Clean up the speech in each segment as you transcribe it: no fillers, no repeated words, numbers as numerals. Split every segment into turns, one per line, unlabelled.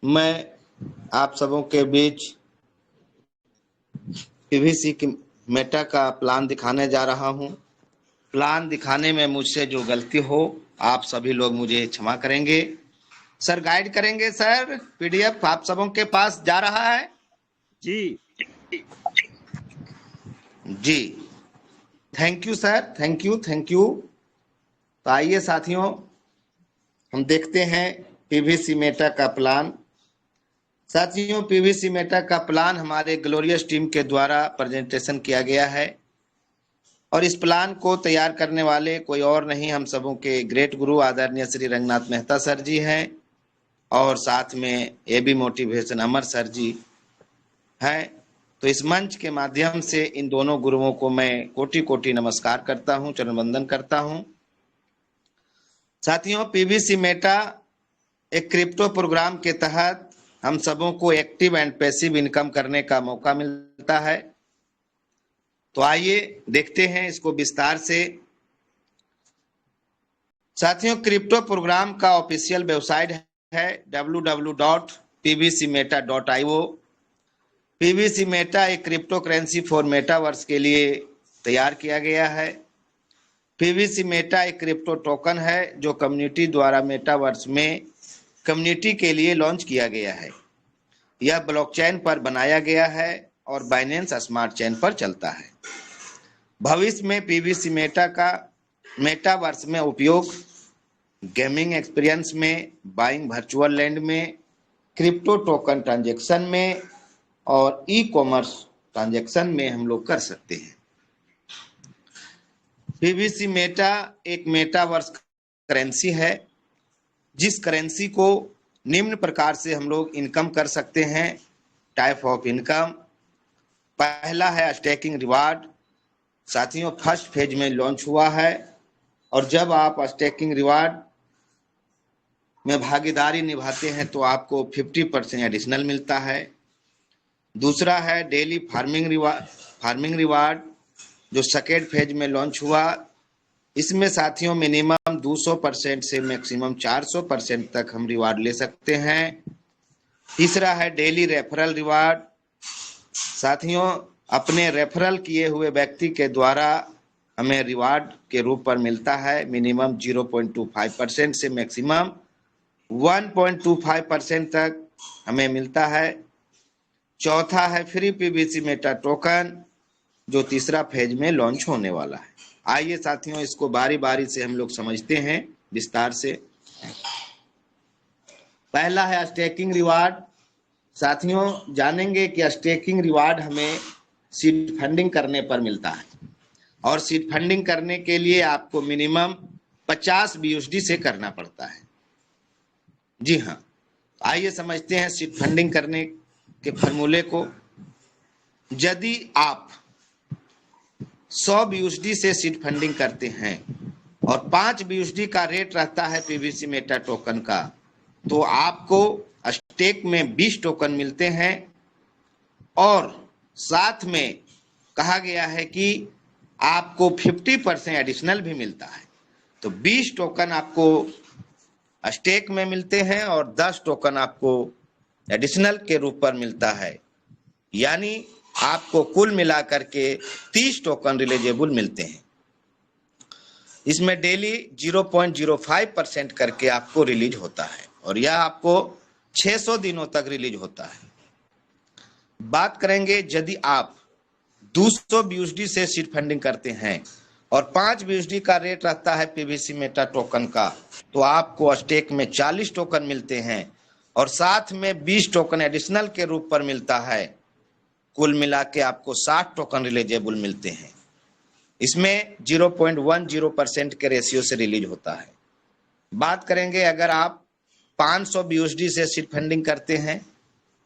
मैं आप सबों के बीच पीवीसी की मेटा का प्लान दिखाने जा रहा हूं। प्लान दिखाने में मुझसे जो गलती हो आप सभी लोग मुझे क्षमा करेंगे। सर गाइड करेंगे सर। पीडीएफ आप सबों के पास जा रहा है
जी
जी। Thank you sir, thank you thank you. तो आइए साथियों, हम देखते हैं पीवीसी मेटा का प्लान। साथियों, पीवीसी मेटा का प्लान हमारे ग्लोरियस टीम के द्वारा प्रेजेंटेशन किया गया है और इस प्लान को तैयार करने वाले कोई और नहीं, हम सबों के ग्रेट गुरु आदरणीय श्री रंगनाथ मेहता सर जी हैं और साथ में एबी मोटिवेशन अमर सर जी हैं। तो इस मंच के माध्यम से इन दोनों गुरुओं को मैं कोटि कोटि नमस्कार करता हूं, चरण वंदन करता हूं। साथियों, पीवीसी मेटा एक क्रिप्टो प्रोग्राम के तहत हम सबों को एक्टिव एंड पैसिव इनकम करने का मौका मिलता है। तो आइए देखते हैं इसको विस्तार से। साथियों, क्रिप्टो प्रोग्राम का ऑफिशियल वेबसाइट है www.pvcmeta.io। पीवीसी मेटा एक क्रिप्टो करेंसी फॉर मेटावर्स के लिए तैयार किया गया है। पीवीसी मेटा एक क्रिप्टो टोकन है जो कम्युनिटी द्वारा मेटावर्स में कम्युनिटी के लिए लॉन्च किया गया है। यह ब्लॉकचेन पर बनाया गया है और बाइनेंस स्मार्ट चेन पर चलता है। भविष्य में पीवीसी मेटा का मेटावर्स में उपयोग गेमिंग एक्सपीरियंस में, बाइंग वर्चुअल लैंड में, क्रिप्टो टोकन ट्रांजैक्शन में और ई कॉमर्स ट्रांजैक्शन में हम लोग कर सकते हैं। पीवीसी मेटा एक मेटावर्स करेंसी है जिस करेंसी को निम्न प्रकार से हम लोग इनकम कर सकते हैं। टाइप ऑफ इनकम, पहला है स्टेकिंग रिवार्ड। साथियों, फर्स्ट फेज में लॉन्च हुआ है और जब आप स्टेकिंग रिवार्ड में भागीदारी निभाते हैं तो आपको 50% एडिशनल मिलता है। दूसरा है डेली फार्मिंग रिवार्ड जो सेकेंड फेज में लॉन्च हुआ। इसमें साथियों मिनिमम 200% से मैक्सिमम 400% तक हम रिवार्ड ले सकते हैं। तीसरा है डेली रेफरल रिवार्ड। साथियों, अपने रेफरल किए हुए व्यक्ति के द्वारा हमें रिवार्ड के रूप पर मिलता है मिनिमम 0.25% से मैक्सिमम 1.25% तक हमें मिलता है। चौथा है फ्री पीवीसी मेटा टोकन जो तीसरा फेज में लॉन्च होने वाला है। आइए साथियों, इसको बारी बारी से हम लोग समझते हैं विस्तार से। पहला है स्टेकिंग रिवार्ड। साथियों, जानेंगे कि स्टेकिंग रिवार्ड हमें सीड फंडिंग करने पर मिलता है और सीड फंडिंग करने के लिए आपको मिनिमम 50 BUSD से करना पड़ता है। जी हाँ, आइए समझते हैं सीड फंडिंग करने के फॉर्मूले को। यदि आप 100 BUSD से सीड फंडिंग करते हैं और 5 BUSD का रेट रहता है पीवीसी मेटा टोकन का, तो आपको स्टेक में 20 टोकन मिलते हैं और साथ में कहा गया है कि आपको 50% एडिशनल भी मिलता है। तो 20 टोकन आपको स्टेक में मिलते हैं और 10 टोकन आपको एडिशनल के रूप पर मिलता है, यानी आपको कुल मिलाकर के 30 टोकन रिलीजेबल मिलते हैं। इसमें डेली 0.05% करके आपको रिलीज होता है और यह आपको 600 दिनों तक रिलीज होता है। बात करेंगे यदि आप 200 BUSD से सीड फंडिंग करते हैं और 5 BUSD का रेट रहता है पीवीसी मेटा टोकन का, तो आपको स्टेक में 40 टोकन मिलते हैं और साथ में 20 टोकन एडिशनल के रूप पर मिलता है। कुल मिला के आपको 60 टोकन रिलीजेबल मिलते हैं। इसमें 0.10% के रेशियो से रिलीज होता है। बात करेंगे अगर आप 500 BUSD से सीड फंडिंग करते हैं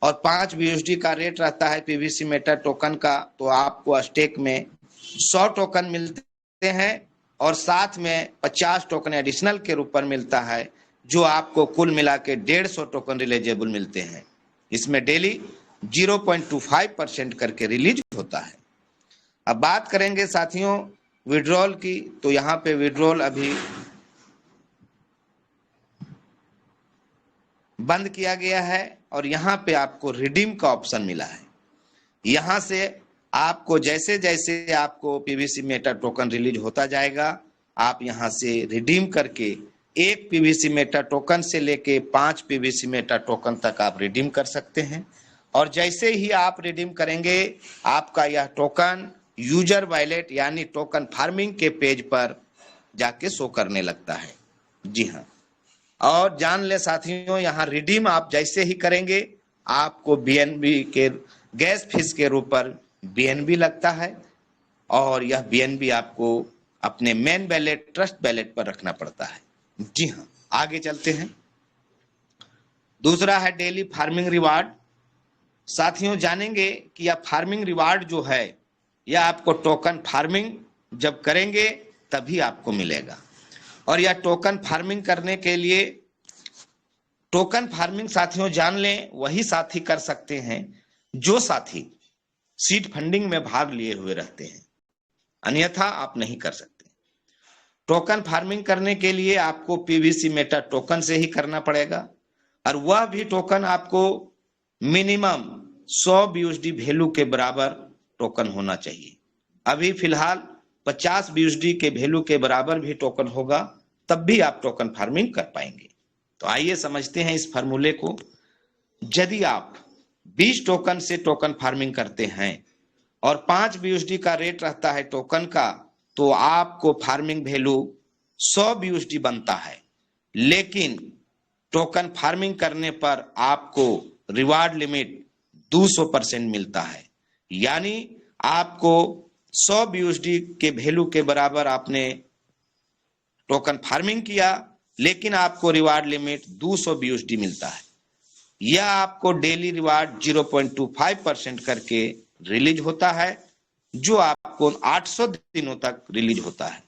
और 5 BUSD का रेट रहता है पीवीसी मेटा टोकन का, तो आपको स्टेक में 100 टोकन मिलते हैं और साथ में 50 टोकन एडिशनल के रूप पर मिलता है, जो आपको कुल मिला के 150 टोकन रिलीजेबल मिलते हैं। इसमें डेली 0.25% करके रिलीज होता है। अब बात करेंगे साथियों विड्रॉल की, तो यहाँ पे विड्रॉल अभी बंद किया गया है और यहाँ पे आपको रिडीम का ऑप्शन मिला है। यहाँ से आपको जैसे जैसे आपको पीवीसी मेटा टोकन रिलीज होता जाएगा, आप यहाँ से रिडीम करके एक पीवीसी मेटा टोकन से लेके 5 पीवीसी मेटा टोकन तक आप रिडीम कर सकते हैं। और जैसे ही आप रिडीम करेंगे, आपका यह टोकन यूजर वॉलेट यानी टोकन फार्मिंग के पेज पर जाके शो करने लगता है। जी हाँ, और जान ले साथियों, यहाँ रिडीम आप जैसे ही करेंगे, आपको बीएनबी के गैस फीस के रूप पर बीएनबी लगता है, और यह बीएनबी आपको अपने मेन बैलेट ट्रस्ट बैलेट पर रखना पड़ता है। जी हाँ, आगे चलते हैं। दूसरा है डेली फार्मिंग रिवार्ड। साथियों जानेंगे कि यह फार्मिंग रिवार्ड जो है, यह आपको टोकन फार्मिंग जब करेंगे तभी आपको मिलेगा। और यह टोकन फार्मिंग करने के लिए, टोकन फार्मिंग साथियों जान लें, वही साथी कर सकते हैं जो साथी सीड फंडिंग में भाग लिए हुए रहते हैं, अन्यथा आप नहीं कर सकते। टोकन फार्मिंग करने के लिए आपको पीवीसी मेटा टोकन से ही करना पड़ेगा, और वह भी टोकन आपको मिनिमम 100 बीयूएसडी वैल्यू के बराबर टोकन होना चाहिए। अभी फिलहाल 50 बीयूएसडी के वैल्यू के बराबर भी टोकन होगा, तब भी आप टोकन फार्मिंग कर पाएंगे। तो आइए समझते हैं इस फार्मूले को। यदि आप 20 टोकन से टोकन फार्मिंग करते हैं और 5 बीयूएसडी का रेट रहता है टोकन का, तो आपको फार्मिंग वैल्यू 100 बीयूएसडी बनता है। लेकिन टोकन फार्मिंग करने पर आपको रिवार्ड लिमिट 200% मिलता है, यानी आपको 100 बीयूएसडी के वैल्यू के बराबर आपने टोकन फार्मिंग किया, लेकिन आपको रिवार्ड लिमिट 200 बीयूएसडी मिलता है। यह आपको डेली रिवार्ड 0.25% करके रिलीज होता है, जो आपको 800 दिनों तक रिलीज होता है।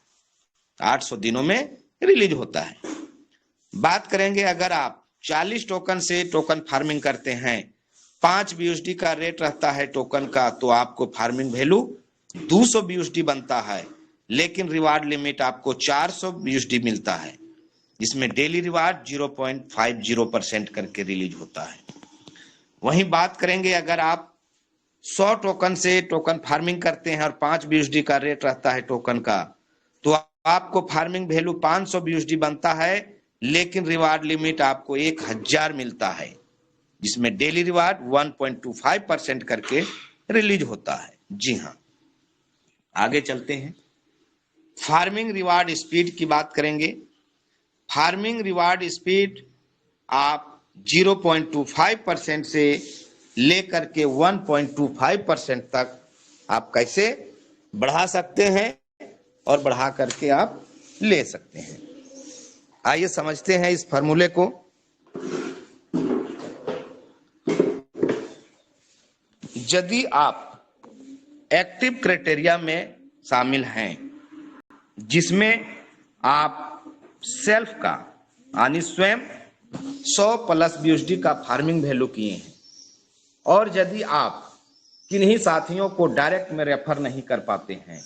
800 दिनों में रिलीज होता है। बात करेंगे, अगर आप 40 टोकन से टोकन फार्मिंग करते हैं, 5 बीयूएसडी का रेट रहता है टोकन का, तो आपको फार्मिंग वैल्यू 200 बीयूएसडी बनता है, लेकिन रिवार्ड लिमिट आपको 400 बीयूएसडी मिलता है। इसमें डेली रिवार्ड 0.50% करके रिलीज होता है। वहीं बात करेंगे, अगर आप 100 टोकन से टोकन फार्मिंग करते हैं और 5 बीयूएसडी का रेट रहता है टोकन का, तो आपको फार्मिंग वैल्यू 500 बीयूएसडी बनता है, लेकिन रिवार्ड लिमिट आपको 1000 मिलता है, जिसमें डेली रिवार्ड 1.25% करके रिलीज होता है। जी हाँ, आगे चलते हैं। फार्मिंग रिवार्ड स्पीड की बात करेंगे। फार्मिंग रिवार्ड स्पीड आप 0.25% से लेकर के 1.25% तक आप कैसे बढ़ा सकते हैं और बढ़ा करके आप ले सकते हैं। आइए समझते हैं इस फार्मूले को। यदि आप एक्टिव क्राइटेरिया में शामिल हैं, जिसमें आप सेल्फ का यानी स्वयं 100 प्लस बीयूएसडी का फार्मिंग वैल्यू किए हैं, और यदि आप किन्हीं साथियों को डायरेक्ट में रेफर नहीं कर पाते हैं,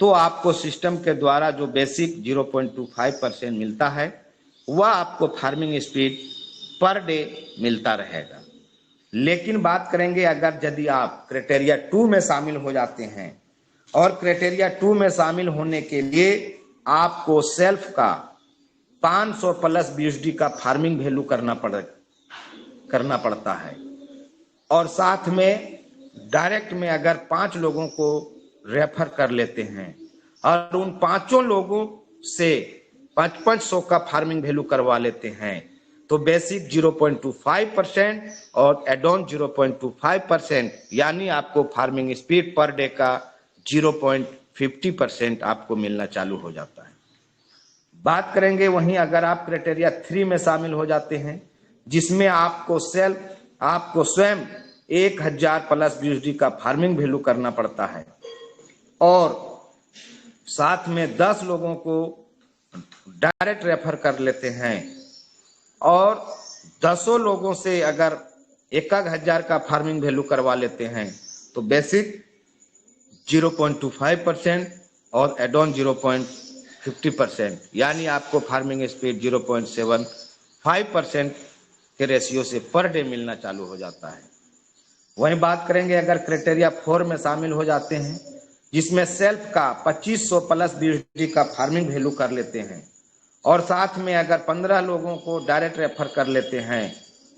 तो आपको सिस्टम के द्वारा जो बेसिक 0.25% मिलता है, वह आपको फार्मिंग स्पीड पर डे मिलता रहेगा। लेकिन बात करेंगे, अगर यदि आप क्राइटेरिया 2 में शामिल हो जाते हैं, और क्राइटेरिया 2 में शामिल होने के लिए आपको सेल्फ का 500 प्लस बीयूएसडी का फार्मिंग वैल्यू करना पड़ता है, और साथ में डायरेक्ट में अगर 5 लोगों को रेफर कर लेते हैं और उन 5 लोगों से 5500 का फार्मिंग वैल्यू करवा लेते हैं, तो बेसिक 0.25% और एड ऑन 0.25%, यानी आपको फार्मिंग स्पीड पर डे का 0.50% आपको मिलना चालू हो जाता है। बात करेंगे वहीं, अगर आप क्राइटेरिया 3 में शामिल हो जाते हैं, जिसमें आपको स्वयं 1000 प्लस बीयूएसडी का फार्मिंग वैल्यू करना पड़ता है, और साथ में 10 लोगों को डायरेक्ट रेफर कर लेते हैं, और 10 लोगों से अगर 1000 का फार्मिंग वैल्यू करवा लेते हैं, तो बेसिक 0.25% और एड ऑन 0.50%, यानी आपको फार्मिंग स्पीड 0.75% के रेशियो से पर डे मिलना चालू हो जाता है। वहीं बात करेंगे अगर क्राइटेरिया 4 में शामिल हो जाते हैं, जिसमें सेल्फ का 2500 प्लस बीएसडी का फार्मिंग वैल्यू कर लेते हैं और साथ में अगर 15 लोगों को डायरेक्ट रेफर कर लेते हैं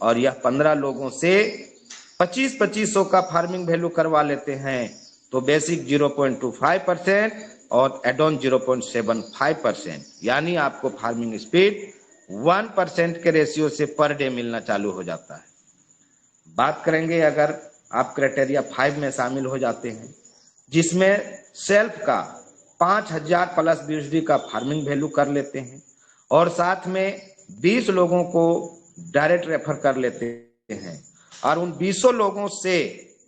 और यह 15 लोगों से 2500 का फार्मिंग वैल्यू करवा लेते हैं, तो बेसिक 0.25% और एड ऑन 0.75%, यानी आपको फार्मिंग स्पीड 1% के रेशियो से पर डे मिलना चालू हो जाता है। बात करेंगे अगर आप क्राइटेरिया 5 में शामिल हो जाते हैं, जिसमें सेल्फ का 5000 प्लस बीएसडी का फार्मिंग वैल्यू कर लेते हैं और साथ में 20 लोगों को डायरेक्ट रेफर कर लेते हैं और उन 20 लोगों से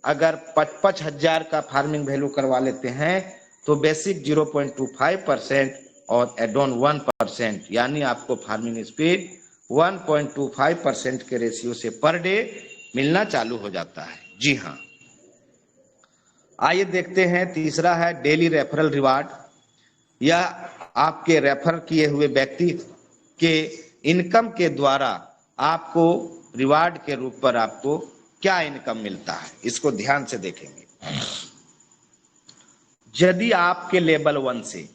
अगर 55,000 का फार्मिंग वैल्यू करवा लेते हैं, तो बेसिक 0.25% और एड ऑन 1%, यानी आपको फार्मिंग स्पीड 1.25% के रेशियो से पर डे मिलना चालू हो जाता है। जी हाँ, आइए देखते हैं तीसरा है डेली रेफरल रिवार्ड। यह आपके रेफर किए हुए व्यक्ति के इनकम के द्वारा आपको रिवार्ड के रूप पर आपको क्या इनकम मिलता है, इसको ध्यान से देखेंगे। यदि आपके लेवल 1 से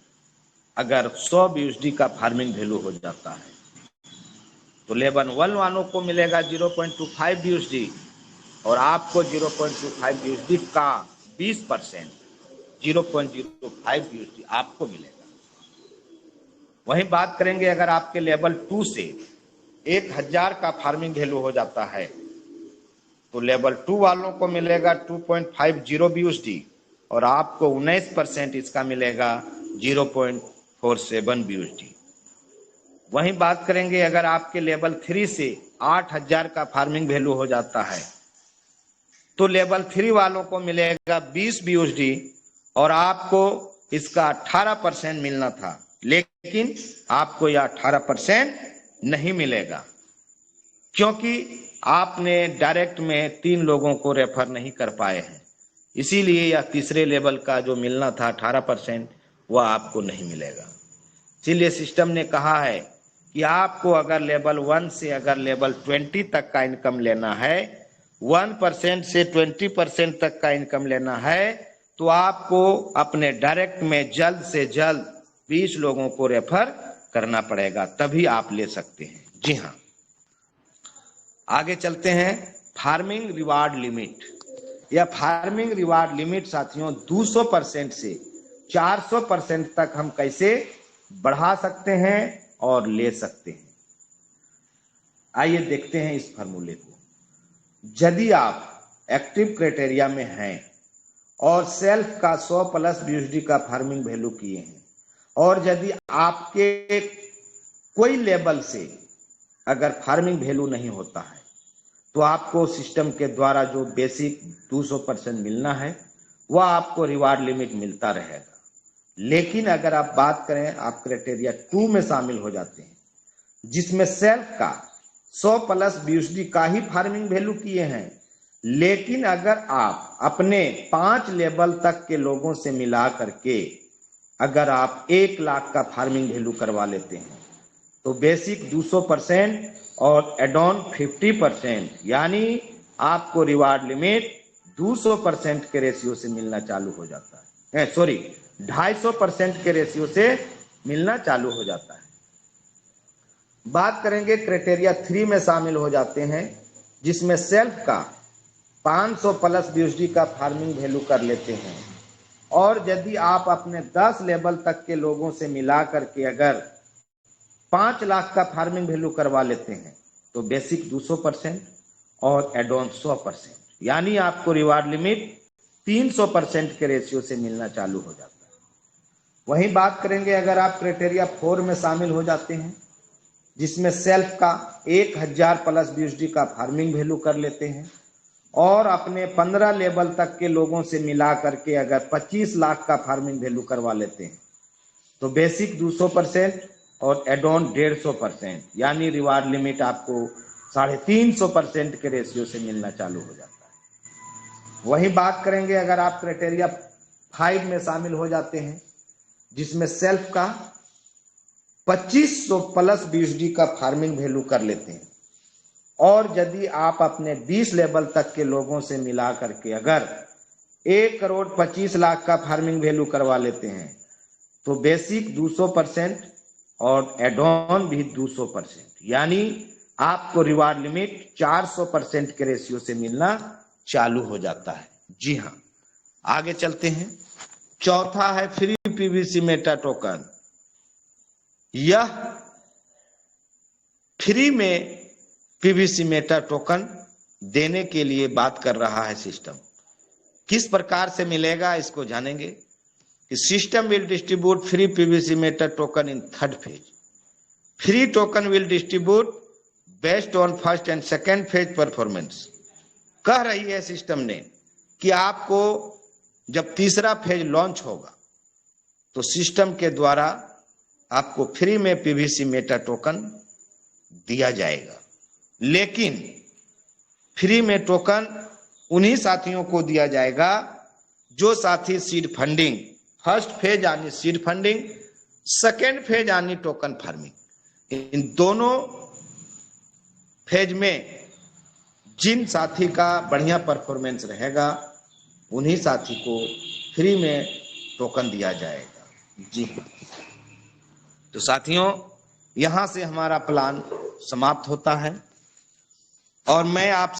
अगर 100 बीएसडी का फार्मिंग वैल्यू हो जाता है, तो लेवल 1 वालों को मिलेगा 0.25 बीएसडी और आपको 0.25 बीएसडी का 20% 0.05 बीएसडी आपको मिलेगा। वहीं बात करेंगे अगर आपके लेवल 2 से 1000 का फार्मिंग वैल्यू हो जाता है, तो लेवल 2 वालों को मिलेगा 2.50 बीएसडी और आपको 19% इसका मिलेगा 0.47 बीएसडी। वहीं बात करेंगे अगर आपके लेवल 3 से 8000 का फार्मिंग वैल्यू हो जाता है, तो लेवल 3 वालों को मिलेगा 20 बीएसडी और आपको इसका 18% मिलना था, लेकिन आपको यह 18% नहीं मिलेगा क्योंकि आपने डायरेक्ट में 3 लोगों को रेफर नहीं कर पाए हैं, इसीलिए यह तीसरे लेवल का जो मिलना था 18% वह आपको नहीं मिलेगा। इसीलिए सिस्टम ने कहा है कि आपको अगर लेवल 1 से अगर लेवल 20 तक का इनकम लेना है, 1% से 20% तक का इनकम लेना है, तो आपको अपने डायरेक्ट में जल्द से जल्द 20 लोगों को रेफर करना पड़ेगा, तभी आप ले सकते हैं। जी हाँ, आगे चलते हैं। Farming reward limit. यह फार्मिंग रिवार्ड लिमिट साथियों 200% से 400% तक हम कैसे बढ़ा सकते हैं और ले सकते हैं, आइए देखते हैं इस फार्मूले को। यदि आप एक्टिव क्राइटेरिया में हैं और सेल्फ का 100 प्लस बीएसडी का फार्मिंग वैल्यू किए हैं और यदि आपके कोई लेवल से अगर फार्मिंग वैल्यू नहीं होता है, तो आपको सिस्टम के द्वारा जो बेसिक 200% मिलना है वह आपको रिवार्ड लिमिट मिलता रहेगा। लेकिन अगर आप बात करें आप क्राइटेरिया 2 में शामिल हो जाते हैं, जिसमें सेल्फ का 100 प्लस बीएसडी का ही फार्मिंग वैल्यू किए हैं, लेकिन अगर आप अपने 5 लेवल तक के लोगों से मिला करके अगर आप 1 लाख का फार्मिंग वैल्यू करवा लेते हैं, तो बेसिक 200% और एड ऑन 50%, यानी आपको रिवार्ड लिमिट 200% के रेशियो से मिलना चालू हो जाता है। 250% के रेशियो से मिलना चालू हो जाता है। बात करेंगे क्राइटेरिया 3 में शामिल हो जाते हैं, जिसमें सेल्फ का 500 प्लस बीएसडी का फार्मिंग वैल्यू कर लेते हैं और यदि आप अपने 10 लेवल तक के लोगों से मिला करके अगर 5 लाख का फार्मिंग वैल्यू करवा लेते हैं, तो बेसिक 200% और एड ऑन 100%, यानी आपको रिवार्ड लिमिट 300% के रेशियो से मिलना चालू हो जाता है। वहीं बात करेंगे अगर आप क्राइटेरिया 4 में शामिल हो जाते हैं, जिसमें सेल्फ का 1000 प्लस बीएसडी का फार्मिंग वैल्यू कर लेते हैं और अपने 15 लेवल तक के लोगों से मिला करके अगर 25 लाख का फार्मिंग वैल्यू करवा लेते हैं, तो बेसिक 200% और एड ऑन 150%, यानी रिवार्ड लिमिट आपको 350% के रेशियो से मिलना चालू हो जाता है। वहीं बात करेंगे अगर आप क्राइटेरिया 5 में शामिल हो जाते हैं, जिसमें सेल्फ का 2500 प्लस बीएसडी का फार्मिंग वैल्यू कर लेते हैं और यदि आप अपने 20 लेवल तक के लोगों से मिला करके अगर 1,25,00,000 का फार्मिंग वैल्यू करवा लेते हैं तो बेसिक 200% और एड ऑन भी 200%, यानी आपको रिवार्ड लिमिट 400% के रेशियो से मिलना चालू हो जाता है। जी हाँ, आगे चलते हैं। चौथा है फ्री पीवीसी मेटा टोकन। यह फ्री में पीवीसी मेटा टोकन देने के लिए बात कर रहा है सिस्टम। किस प्रकार से मिलेगा इसको जानेंगे कि system will distribute free PVC Meta token in third phase. Free token will distribute based on first and second phase performance. कह रही है सिस्टम ने कि आपको जब तीसरा फेज लॉन्च होगा तो सिस्टम के द्वारा आपको फ्री में पीवीसी मेटा टोकन दिया जाएगा, लेकिन फ्री में टोकन उन्हीं साथियों को दिया जाएगा जो साथी सीड फंडिंग, फर्स्ट फेज यानी सीड फंडिंग, सेकेंड फेज यानी टोकन फार्मिंग, इन दोनों फेज में जिन साथी का बढ़िया परफॉर्मेंस रहेगा उन्हीं साथी को फ्री में टोकन दिया जाएगा। जी, तो साथियों यहां से हमारा प्लान समाप्त होता है और मैं आप